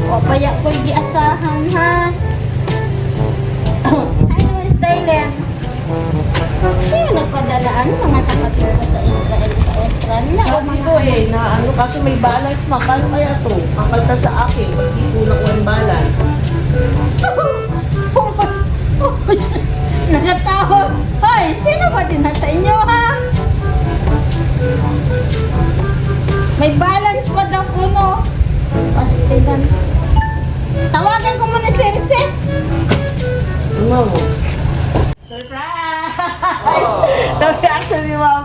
O kaya ko'y giasahan ha. Ano Styler? Sino nagpadalaan mga kapatid ko sa Israel, sa Australia? O Sabi mga ko na ano kasi may balance ma. Paano kaya to? Ang kalta sa akin, pag di kulang ko yung balance. nagatawa. Hoy, sino ba din na sa inyo ha? May balance pa daw kuno. Pastilan. Tawagan ko muna si Circe. Ano mo? Surprise! The reaction ni Ma'am.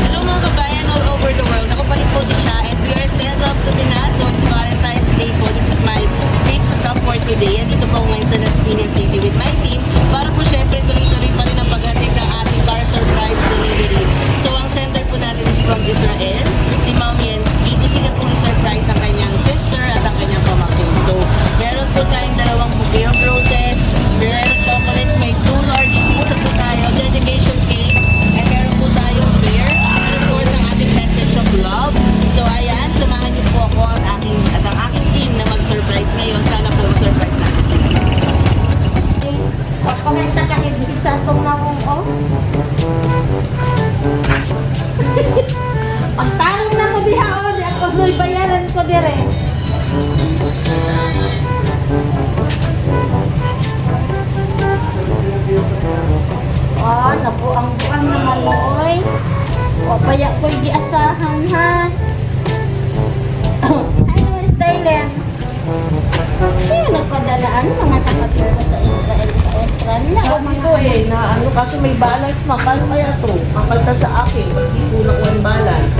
Hello mga kabayan all over the world. Ako pa rin po si Cha and we are set up to Pinas. So it's Valentine's Day po. This is my fifth stop for today. Andito po ako ngayon sa Las Piñas City with my team para po syempre tuloy-tuloy pa rin ang paghatid ng ating car surprise delivery. So ang sender po natin is from Israel, si Ma'am Yensky. Gusto niya po i-surprise ang kanyang sister at ang kanyang pamangkin. So meron po tayong dalawang bouquet of roses, Ferrero chocolates, may 2 large pizza po tayo, dedication cake, and meron po tayong beer, and of course ang ating message of love. So ayan, samahan niyo po ako at ang aking team na mag-surprise ngayon. Sana po surprise natin sila. Pagkita ka higit sa atong nawong o. Pagtarong na mo diha o. Di ako do'y bayaran ko dire. Nabuang-buang naman mo oy. O kaya ko'y giasahan ha. Ano Styler? Sino nagpadalaan mga kapatid ko sa Israel, sa Australia? O Sabi mga ko na ano kasi may balance ma. Paano kaya to? Ang kalta sa akin, pag di kulang ko yung balance.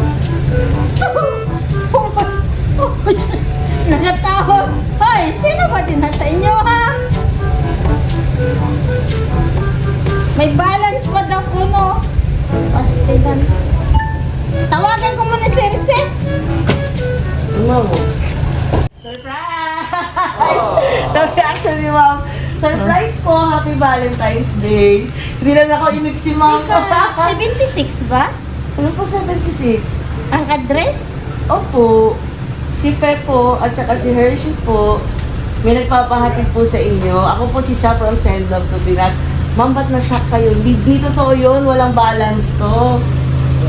nagatawa. Hoy, sino ba din na sa inyo ha? May balance pa daw kuno. Pastilan. Tawagan ko muna si Circe. Ano mo? Surprise! The reaction ni Ma'am. Surprise po! Happy Valentine's Day! Hindi na ako inig si Ma'am. 76 ba? Ano po 76? Ang address? Opo. Si Pepo at saka si Hershey po, may nagpapahatid po sa inyo. Ako po si Cha from Send Love to Pinas. Ma'am, ba't na-shock kayo? Di totoo yun. Walang balance to.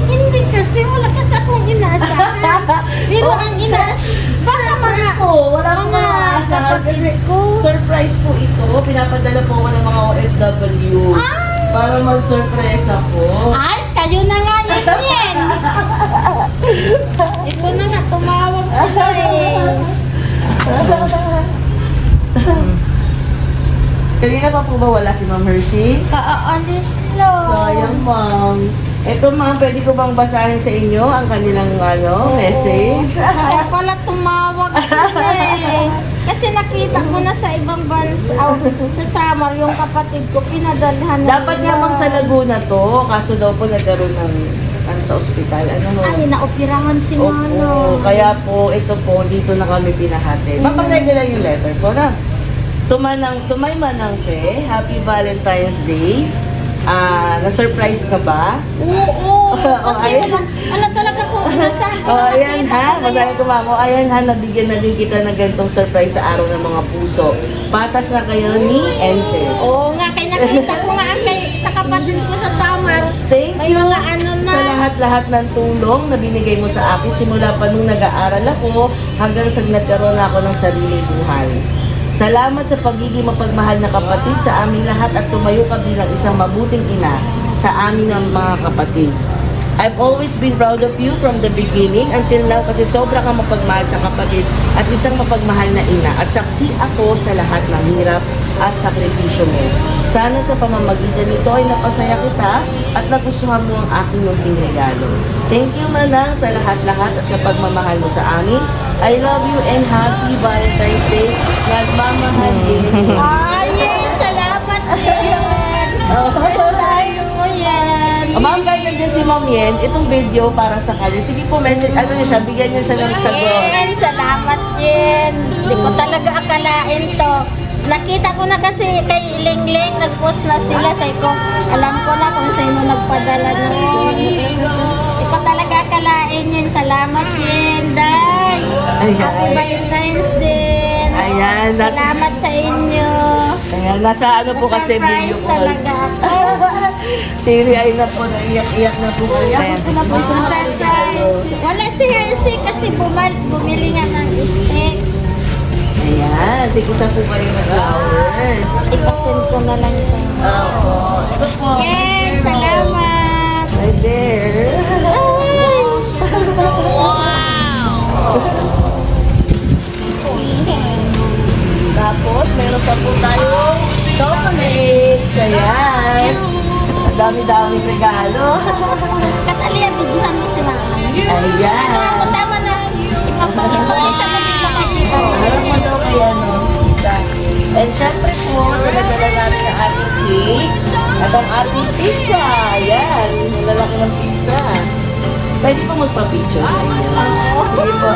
Hindi kasi, wala kasi akong inaasahan. Pero ang baka mga Po, wala akong maaasahan kasi surprise po ito. Pinapadala po ako ng mga OFW. Para mag-surprise ako. ayos, kayo na nga yan. Ito na nga, tumawag sila eh. Kanina pa po ba wala si Ma'am Hershey? Kaalis lang. Sayang, Ma'am. Ito, Ma'am, pwede ko bang basahin sa inyo ang kanilang message? Kaya pala tumawag sila eh. Kasi nakita ko na sa ibang bansa, sa Samar, yung kapatid ko, pinadalhan na Dapat nga Ma'am sa Laguna to, kaso daw po nagkaroon ng sa ospital. Ano mo? Ay, naoperahan si Opo, Mano. kaya po, ito po, dito na kami pinahatid. Mapasahin ko lang yung letter ko na. Tumay manang te, Happy Valentine's Day. Na-surprise ka ba? Oo, kasi Ayan. wala talaga kung inasahan ko Oh, na ayan nakita ha, ko na masabi ko ma'am. Ayan ha, nabigyan na din kita ng ganitong surprise sa araw ng mga puso. Patas na kayo ni Ense. Oo nga, kaya nakita ko nga sa kapatid ko sa Samar. Thank May you mga ano na. sa lahat-lahat ng tulong na binigay mo sa akin simula pa nung nag-aaral ako hanggang sa nagkaroon ako ng sariling buhay. Salamat sa pagiging mapagmahal na kapatid sa aming lahat at tumayo ka bilang isang mabuting ina sa amin ng mga kapatid. I've always been proud of you from the beginning until now kasi sobra kang mapagmahal sa kapatid at isang mapagmahal na ina at saksi ako sa lahat ng hirap at sakripisyo mo. Sana sa pamamagitan nito ay napasaya kita at nagustuhan mo ang aking munting regalo. Thank you Manang sa lahat-lahat at sa pagmamahal mo sa amin. I love you and happy Valentine's Day. Nagmamahal din. Ay, salamat din. First time mo yan. Ma'am, kahit nandiyan si Ma'am Yen, itong video para sa kanya. Sige po, message, ano niya siya, bigyan niyo siya ng sagot. Jen, salamat Jen. Hindi ko talaga akalain to. Nakita ko na kasi kay Lingling, nag-post na sila. Sabi ko, alam ko na kung sino nagpadala noon. Hindi ko talaga akalain Jen. Salamat Jen, Day. Ayan. Happy Valentine's din. Ayan, Salamat sa inyo. Ayan, nasa ano po kasi video Surprise ko. talaga ako. Tiri ay na po, naiyak-iyak na po kayo. Ayan, Surprise. Wala si Hershey kasi bumili nga ng steak. Ayan, tigisa po kayo ng flowers. Ipasend ko na lang ito. Oo. Ito po. Yes, salamat. Right there. Tapos, meron pa po tayong chocolates. Ayan. Ang dami-daming regalo. Katalia, videohan mo si Mama. Ayan. Tama na. Ipapakita mo din makikita mo. Harap mo daw kay ano, tita. And syempre po, daladala natin ang ating cake at ang ating pizza. Ayan, yung lalaki ng pizza. Pwede po magpa-picture sa inyo. Sige po.